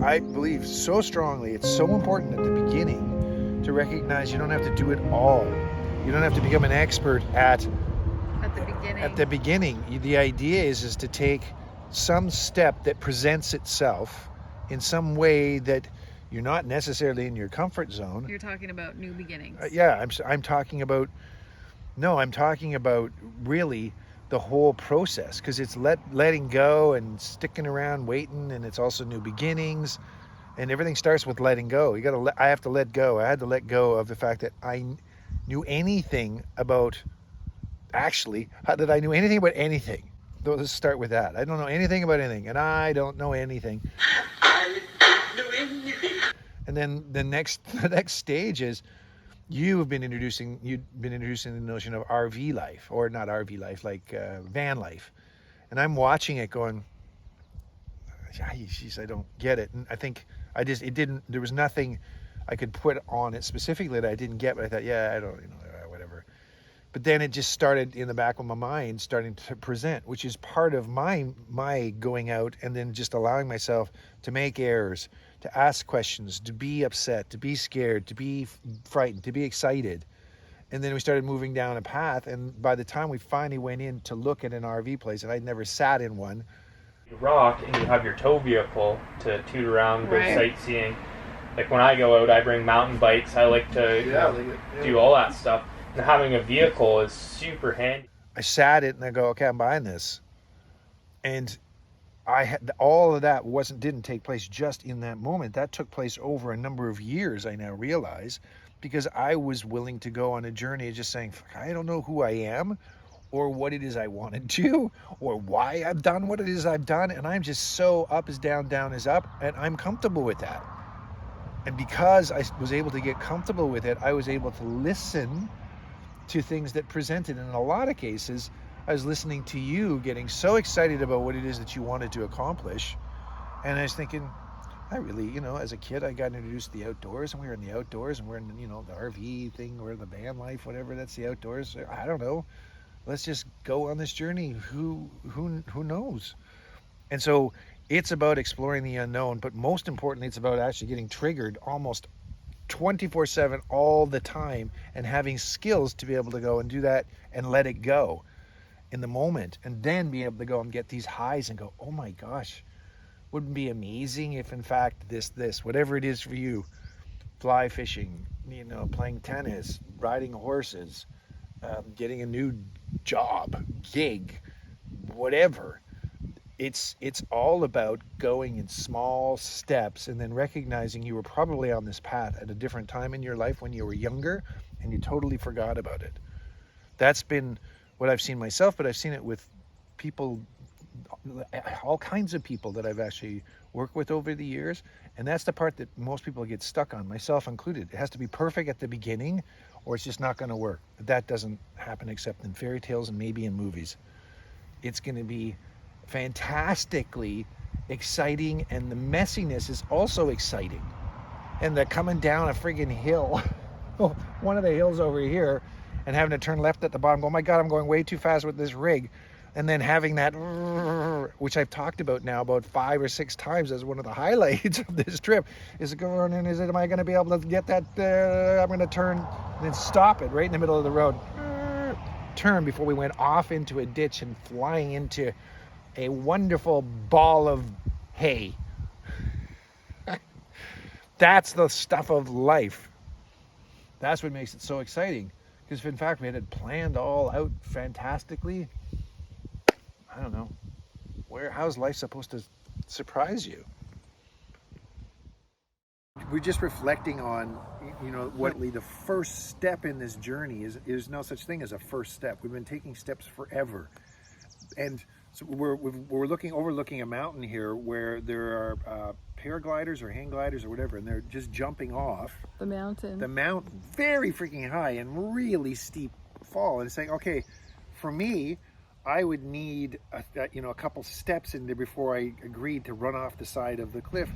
I believe so strongly it's so important at the beginning to recognize you don't have to do it all. You don't have to become an expert at the beginning. At the beginning. The idea is to take some step that presents itself in some way that you're not necessarily in your comfort zone. You're talking about new beginnings. I'm talking about, no, I'm talking about really the whole process, because it's letting go and sticking around waiting, and it's also new beginnings, and everything starts with letting go. I have to let go. I had to let go of the fact that I knew anything about, actually, that I knew anything about anything. Let's start with that. I don't know anything about anything, and I don't know anything. And then the next stage is you've been introducing the notion of RV life, or not RV life, like van life. And I'm watching it going, geez, I don't get it. And I think there was nothing I could put on it specifically that I didn't get, but I thought, yeah, I don't, whatever. But then it just started in the back of my mind, starting to present, which is part of my going out and then just allowing myself to make errors, to ask questions, to be upset, to be scared, to be frightened, to be excited. And then we started moving down a path. And by the time we finally went in to look at an RV place, and I'd never sat in one. You rock and you have your tow vehicle to toot around, go sightseeing. Like when I go out, I bring mountain bikes. I like to do all that stuff. And having a vehicle is super handy. I sat it and I go, okay, I'm buying this. And I had all of that didn't take place just in that moment. That took place over a number of years, I now realize, because I was willing to go on a journey of just saying, I don't know who I am or what it is I want to do or why I've done what it is I've done. And I'm just so up is down, down is up, and I'm comfortable with that. And because I was able to get comfortable with it, I was able to listen to things that presented. In a lot of cases, I was listening to you getting so excited about what it is that you wanted to accomplish. And I was thinking, I really, as a kid, I got introduced to the outdoors, and we were in the outdoors, and we're in, the RV thing, or the van life, whatever, that's the outdoors. I don't know. Let's just go on this journey. Who knows? And so it's about exploring the unknown, but most importantly, it's about actually getting triggered almost 24/7 all the time, and having skills to be able to go and do that and let it go in the moment, and then be able to go and get these highs and go, oh my gosh, wouldn't it be amazing if in fact this whatever it is for you, fly fishing, playing tennis, riding horses, getting a new job, gig, whatever. It's all about going in small steps and then recognizing you were probably on this path at a different time in your life when you were younger and you totally forgot about it. That's been what I've seen myself, but I've seen it with people, all kinds of people that I've actually worked with over the years. And that's the part that most people get stuck on, myself included. It has to be perfect at the beginning or it's just not going to work. But that doesn't happen except in fairy tales and maybe in movies. It's going to be fantastically exciting, and the messiness is also exciting. And the coming down a friggin' hill, one of the hills over here, and having to turn left at the bottom, go, oh my God, I'm going way too fast with this rig. And then having that, which I've talked about now about 5 or 6 times as one of the highlights of this trip, is going, and am I going to be able to get that, I'm going to turn and then stop it right in the middle of the road. Turn before we went off into a ditch and flying into a wonderful ball of hay. That's the stuff of life. That's what makes it so exciting. Because if in fact we had it planned all out fantastically, I don't know, how's life supposed to surprise you? We're just reflecting on, what the first step in this journey is. There's no such thing as a first step. We've been taking steps forever. And so we're overlooking a mountain here where there are paragliders or hang gliders or whatever, and they're just jumping off the mountain, very freaking high and really steep fall. And it's saying, okay, for me, I would need a couple steps in there before I agreed to run off the side of the cliff.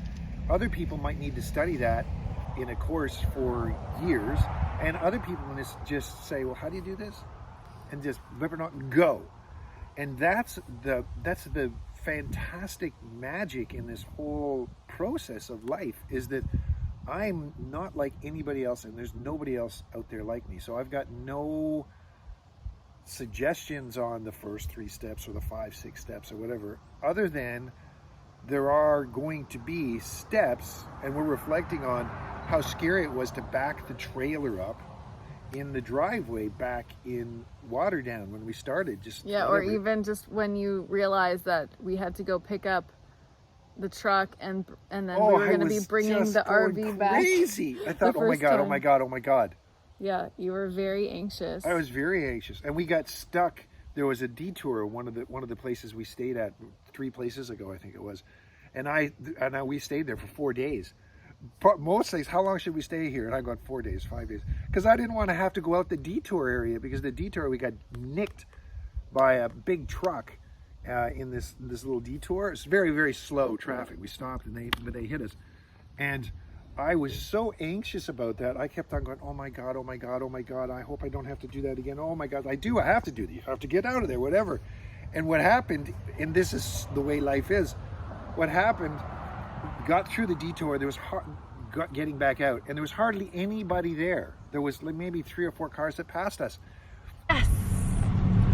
Other people might need to study that in a course for years, and other people just say, well, how do you do this? And just whip it out and go. And that's the fantastic magic in this whole process of life is that I'm not like anybody else, and there's nobody else out there like me. So I've got no suggestions on the first 3 steps or the 5, 6 steps or whatever, other than there are going to be steps, and we're reflecting on how scary it was to back the trailer up in the driveway back in Waterdown when we started. Or even just when you realized that we had to go pick up the truck and then we were going to be bringing the RV back. Crazy! I thought, oh my god, oh my god, oh my god. Yeah, you were very anxious. I was very anxious, and we got stuck. There was a detour, one of the places we stayed at 3 places ago, I think it was, and we stayed there for 4 days. Most days, how long should we stay here? And I got 4 days, 5 days, because I didn't want to have to go out the detour area, because the detour we got nicked by a big truck in this little detour. It's very, very slow traffic. We stopped and they hit us, and I was so anxious about that. I kept on going, oh my god, oh my god, oh my god. I hope I don't have to do that again. Oh my god, I have to do that. I have to get out of there, whatever. And what happened, and this is the way life is, what happened, got through the detour, there was getting back out, and there was hardly anybody there. There was like maybe 3 or 4 cars that passed us. Yes!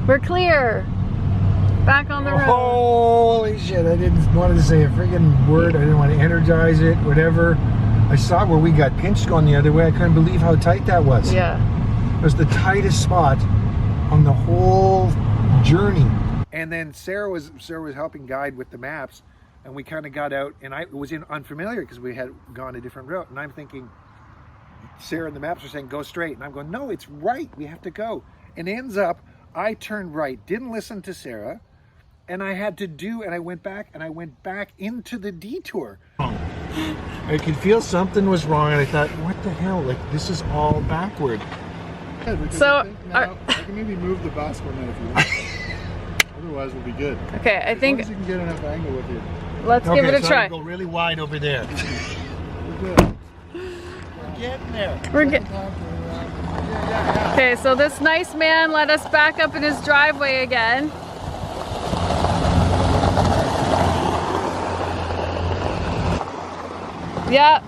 We're clear! Back on the road. Holy shit, I didn't want to say a freaking word. I didn't want to energize it, whatever. I saw where we got pinched going the other way. I couldn't believe how tight that was. Yeah. It was the tightest spot on the whole journey. And then Sarah was helping guide with the maps, and we kind of got out, and I was unfamiliar because we had gone a different route, and I'm thinking, Sarah and the maps are saying go straight, and I'm going, no, it's right, we have to go. And ends up I turned right, didn't listen to Sarah, and I went back into the detour. I could feel something was wrong, and I thought, what the hell, like this is all backward. So I can maybe move the bus one if you want. Otherwise we'll be good. Okay, I think as long as you can get enough angle with you. Let's give it a try. Go really wide over there. We're good. We're getting there. We're good. Okay, so this nice man let us back up in his driveway again. Yeah.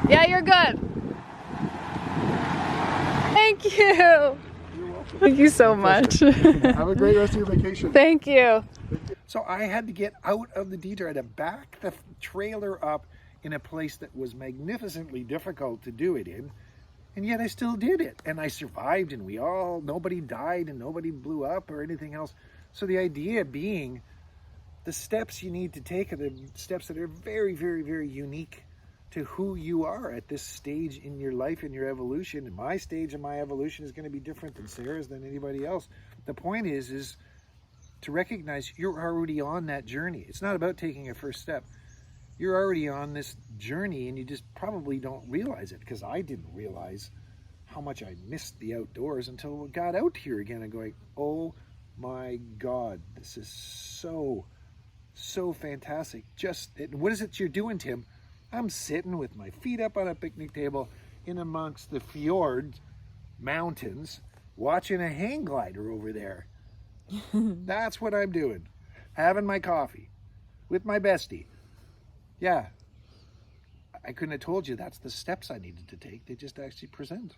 Yeah, you're good. Thank you. You're welcome. Thank you so much. Have a great rest of your vacation. Thank you. So I had to get out of the detour. I had to back the trailer up in a place that was magnificently difficult to do it in. And yet I still did it. And I survived, and nobody died and nobody blew up or anything else. So the idea being, the steps you need to take are the steps that are very, very, very unique to who you are at this stage in your life and your evolution. And my stage of my evolution is going to be different than Sarah's, than anybody else. The point is to recognize you're already on that journey. It's not about taking a first step. You're already on this journey, and you just probably don't realize it, because I didn't realize how much I missed the outdoors until we got out here again and going, oh my God, this is so fantastic. What is it you're doing, Tim? I'm sitting with my feet up on a picnic table in amongst the fjord mountains, watching a hang glider over there. That's what I'm doing. Having my coffee with my bestie. Yeah. I couldn't have told you that's the steps I needed to take. They just actually present.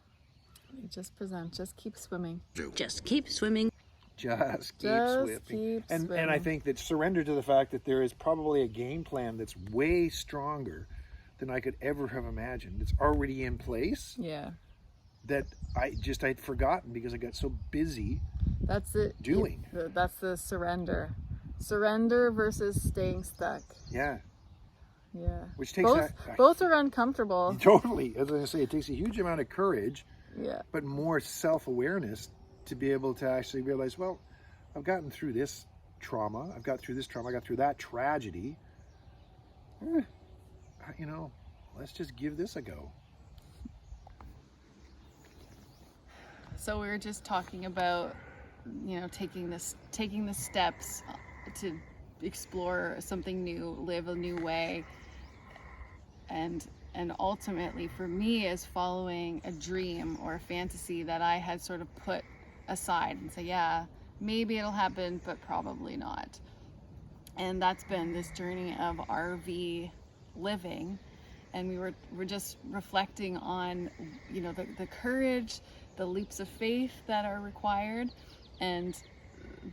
You just present. Just keep swimming. Just keep swimming. Just keep swimming. And I think that surrender to the fact that there is probably a game plan that's way stronger than I could ever have imagined. It's already in place. Yeah. That I'd forgotten because I got so busy. That's it. Doing. That's the surrender. Surrender versus staying stuck. Yeah. Yeah. Which takes both are uncomfortable. Totally. As I say, it takes a huge amount of courage. Yeah. But more self-awareness to be able to actually realize, well, I've gotten through this trauma. I got through that tragedy. Let's just give this a go. So we were just talking about, taking the steps to explore something new, live a new way, and ultimately for me is following a dream or a fantasy that I had sort of put aside and say, yeah, maybe it'll happen, but probably not. And that's been this journey of RV living. And we're just reflecting on, you know, the courage, the leaps of faith that are required. And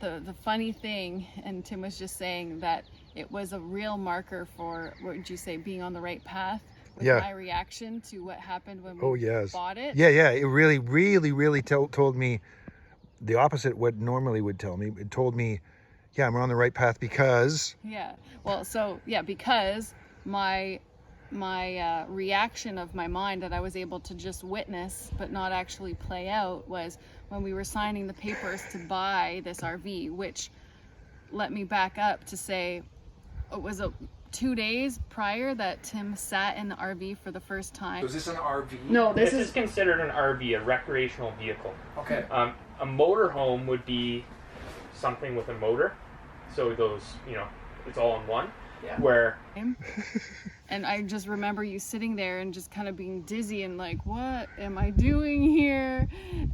the funny thing, and Tim was just saying that it was a real marker for, what would you say, being on the right path, with my reaction to what happened when we bought it. Yeah. It really, really, really told me the opposite what normally would tell me. It told me, yeah, I'm on the right path because... Yeah. Well, so, yeah, because my reaction of my mind that I was able to just witness but not actually play out was when we were signing the papers to buy this RV, which, let me back up to say, it was 2 days prior that Tim sat in the RV for the first time. So is this an RV? No, this is considered an RV, a recreational vehicle. Okay. A motorhome would be something with a motor, so those, you know, it's all in one. Yeah. Where and I just remember you sitting there and just kind of being dizzy and like, what am I doing here?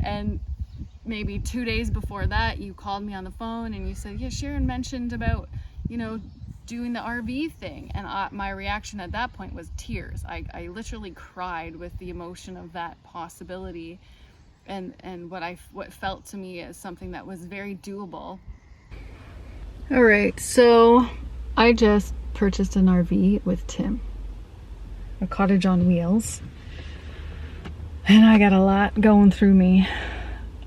And maybe 2 days before that, you called me on the phone and you said, yeah, Sharon mentioned about, you know, doing the RV thing. And my reaction at that point was tears. I literally cried with the emotion of that possibility, and what felt to me as something that was very doable. All right, so I just purchased an RV with Tim, a cottage on wheels, and I got a lot going through me.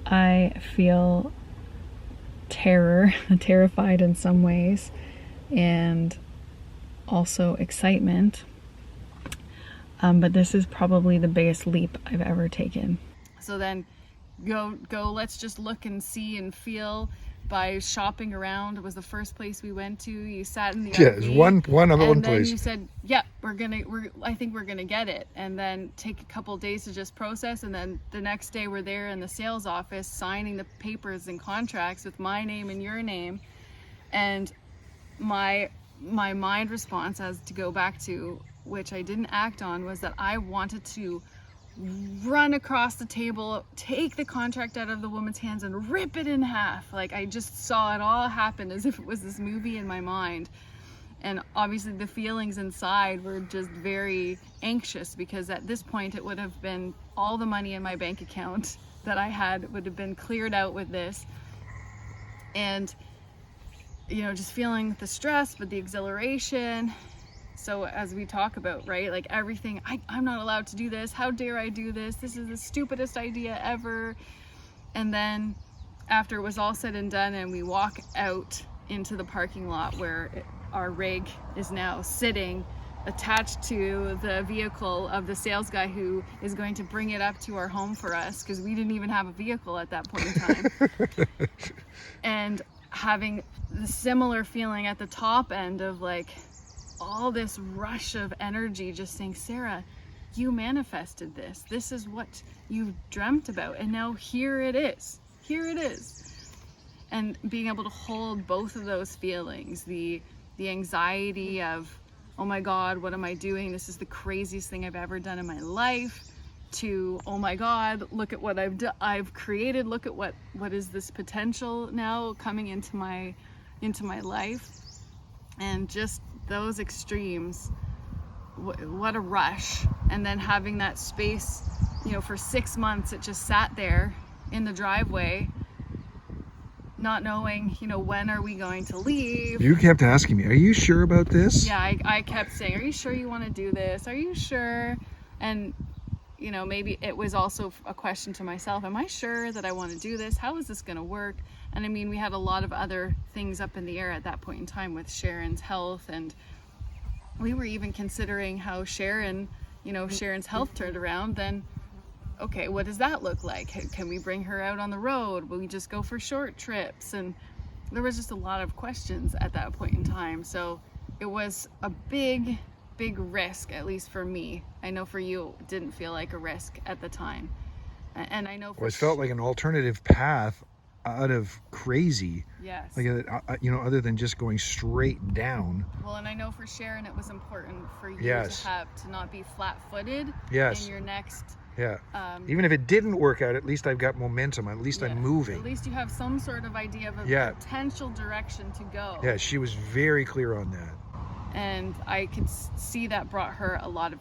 I feel terrified in some ways, and also excitement. But this is probably the biggest leap I've ever taken. So then go, let's just look and see and feel. By shopping around, it was the first place we went to. You sat in the RV. Yeah, it was one place. And then you said, yeah, I think we're gonna get it. And then take a couple days to just process. And then the next day we're there in the sales office signing the papers and contracts with my name and your name. And my mind response, as to go back to, which I didn't act on, was that I wanted to run across the table, take the contract out of the woman's hands and rip it in half. Like, I just saw it all happen as if it was this movie in my mind. And obviously the feelings inside were just very anxious, because at this point it would have been all the money in my bank account that I had would have been cleared out with this. And, you know, just feeling the stress, but the exhilaration. So as we talk about, right, like everything, I'm not allowed to do this. How dare I do this? This is the stupidest idea ever. And then after it was all said and done and we walk out into the parking lot where our rig is now sitting attached to the vehicle of the sales guy who is going to bring it up to our home for us, because we didn't even have a vehicle at that point in time. And having the similar feeling at the top end of like, all this rush of energy, just saying, Sarah, you manifested this. This is what you dreamt about. And now here it is. Here it is. And being able to hold both of those feelings, the anxiety of, oh my God, what am I doing? This is the craziest thing I've ever done in my life, to, oh my God, look at what I've created. Look at what is this potential now coming into my life. And just those extremes, what a rush. And then having that space, you know, for 6 months it just sat there in the driveway, not knowing, you know, when are we going to leave. You kept asking me, are you sure about this? Yeah, I kept saying, are you sure you want to do this? Are you sure? And, you know, maybe it was also a question to myself, am I sure that I want to do this? How is this going to work? And I mean, we had a lot of other things up in the air at that point in time with Sharon's health, and we were even considering how Sharon's health turned around. Then, okay, what does that look like? Can we bring her out on the road? Will we just go for short trips? And there was just a lot of questions at that point in time. So it was a big risk, at least for me. I know for you, it didn't feel like a risk at the time. And I know for it felt like an alternative path out of crazy. Yes. Like, you know, other than just going straight down. Well, and I know for Sharon, it was important for you yes. to not be flat-footed yes. in your next Yeah. Even if it didn't work out, at least I've got momentum. At least I'm moving. At least you have some sort of idea of a potential direction to go. Yeah, she was very clear on that. And I could see that brought her a lot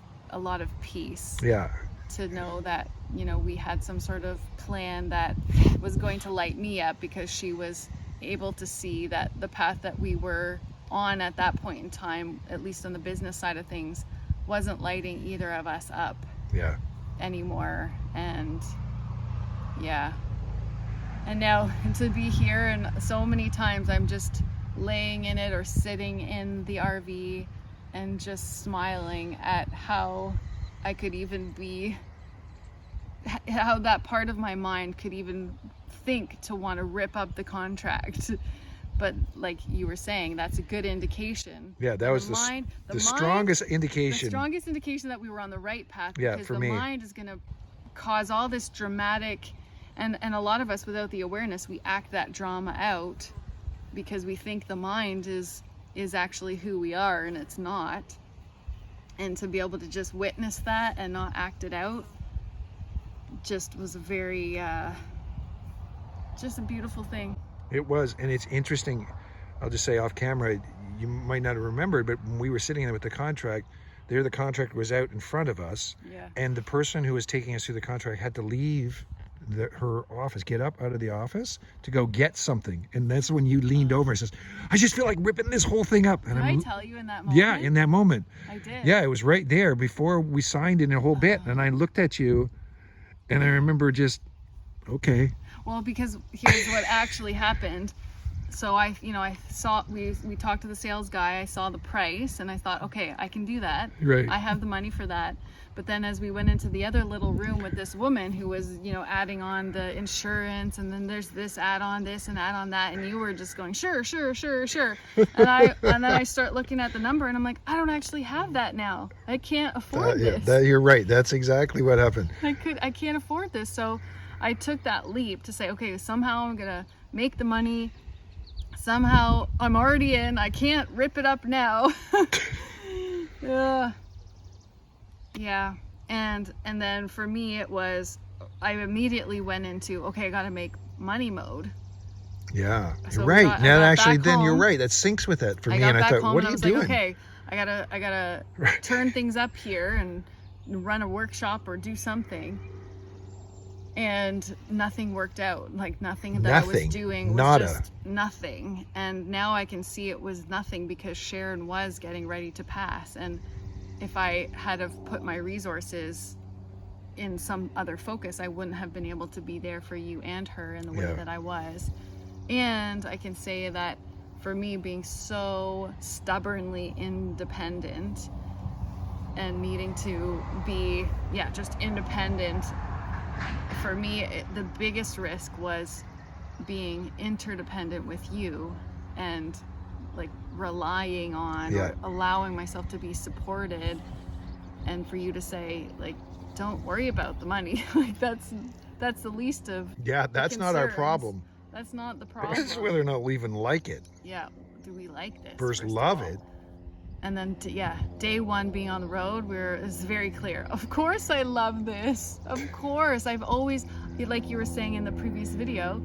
of peace. Yeah. To know that, you know, we had some sort of plan that was going to light me up, because she was able to see that the path that we were on at that point in time, at least on the business side of things, wasn't lighting either of us up. Yeah. Anymore. And yeah, and now to be here, and so many times I'm just laying in it or sitting in the RV and just smiling at how I could even be, how that part of my mind could even think to want to rip up the contract. But like you were saying, that's a good indication. Yeah, that was the strongest indication. The strongest indication that we were on the right path. Yeah, because for the me. mind is going to cause all this dramatic, and a lot of us, without the awareness, we act that drama out because we think the mind is actually who we are, and it's not. And to be able to just witness that and not act it out just was a very just a beautiful thing. It was, and it's interesting. I'll just say off camera, you might not have remembered, but when we were sitting there with the contract, the contract was out in front of us, and the person who was taking us through the contract had to leave her office, get up out of the office to go get something, and that's when you leaned over and says, "I just feel like ripping this whole thing up." And Did I tell you in that moment? Yeah, in that moment. I did. Yeah, it was right there before we signed in a whole bit, and I looked at you, and I remember just, okay. Well, because here's what actually happened. So I saw, we talked to the sales guy, I saw the price, and I thought, okay, I can do that. Right. I have the money for that. But then as we went into the other little room with this woman who was, adding on the insurance, and then there's this add on this and add on that, and you were just going, sure. And then I start looking at the number, and I'm like, I don't actually have that now. I can't afford this. You're right. That's exactly what happened. I can't afford this. So I took that leap to say, okay, somehow I'm gonna make the money. Somehow I'm already in. I can't rip it up now. Yeah. And then for me it was, I immediately went into, okay, I gotta make money mode. Yeah, So you're right. Now actually, then you're home. right. That syncs with it for me. I And I thought, what are you doing? Like, okay, I gotta turn things up here and run a workshop or do something. And nothing worked out. Like nothing that I was doing was just nothing. And now I can see it was nothing because Sharon was getting ready to pass. And if I had have put my resources in some other focus, I wouldn't have been able to be there for you and her in the way that I was. And I can say that for me, being so stubbornly independent and needing to be, just independent, for me, the biggest risk was being interdependent with you and like relying on or allowing myself to be supported, and for you to say, like, don't worry about the money. Like that's the least of that's not our problem. That's not the problem. It's whether or not we even like it. Yeah, do we like this? First love it. And then, day one being on the road, it's very clear. Of course I love this. Of course. I've always, like you were saying in the previous video,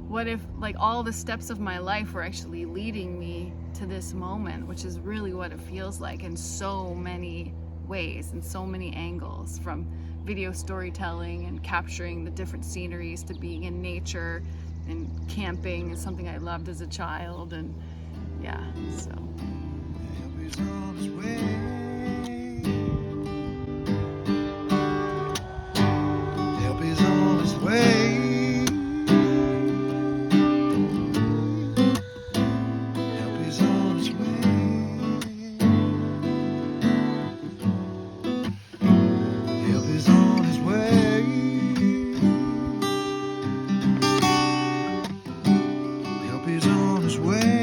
what if like all the steps of my life were actually leading me to this moment, which is really what it feels like in so many ways and so many angles, from video storytelling and capturing the different sceneries to being in nature, and camping is something I loved as a child, and so. He's on his way. Help is on his way. Help is on his way. Help is on his way. Help is on his way.